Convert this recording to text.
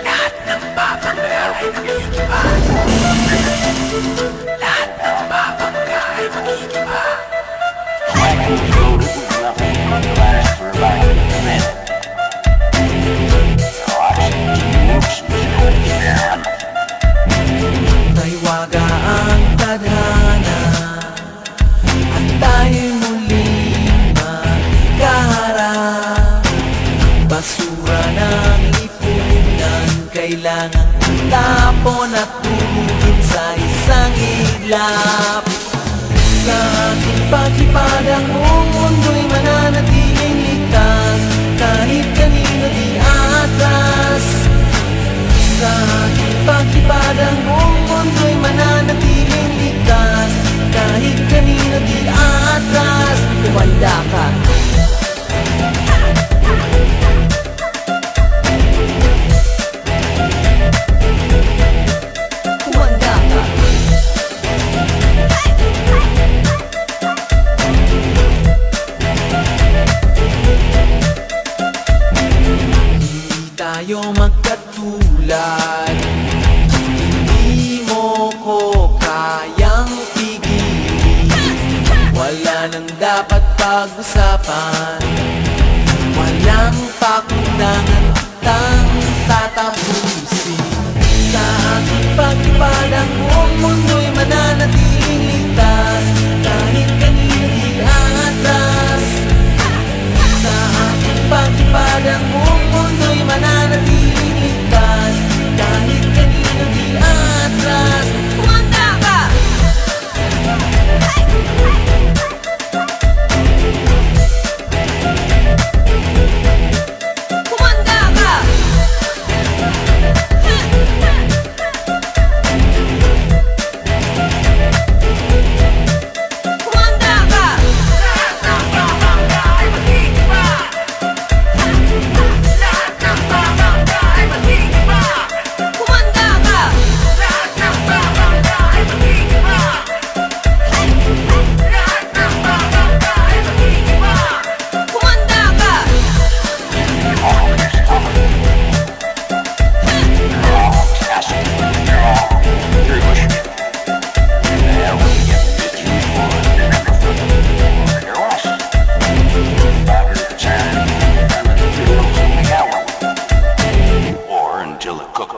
Lahat ng babangga ay magigiba. Lahat ng babangga ay magigiba. May waga ang tadhana at tayo'y muling magkaharap. Basura ng lipunan kailangan tapon at tumugin sa isang iglap. Sa ating paglipad ang buong mundo'y mananatiling ligtas, kahit kanino di atras. Sa ating paglipad ang buong mundo'y mananatiling ligtas, kahit kanino di atras. Kumanda ka. Kumanda ka. Hindi tayo magkatulad, hindi mo ko kayang pigilin. Wala nang dapat pag-usapan, walang pakundangan kitang tatapusin. Sa ating paglipad ang buong mundo'y mananatiling ligtas, kahit kanino di atras. Sa ating paglipad ang buong mundo'y mananatiling ligtas, kahit kanino di atras. Kumanda ka! Kumanda ka! Kumanda ka! Lahat ng babangga ay magigiba. Lahat ng babangga ay magigiba. Kumanda ka! Lahat ng babangga ay magigiba. Lahat ng babangga ay magigiba. Kumanda ka! Or until the cook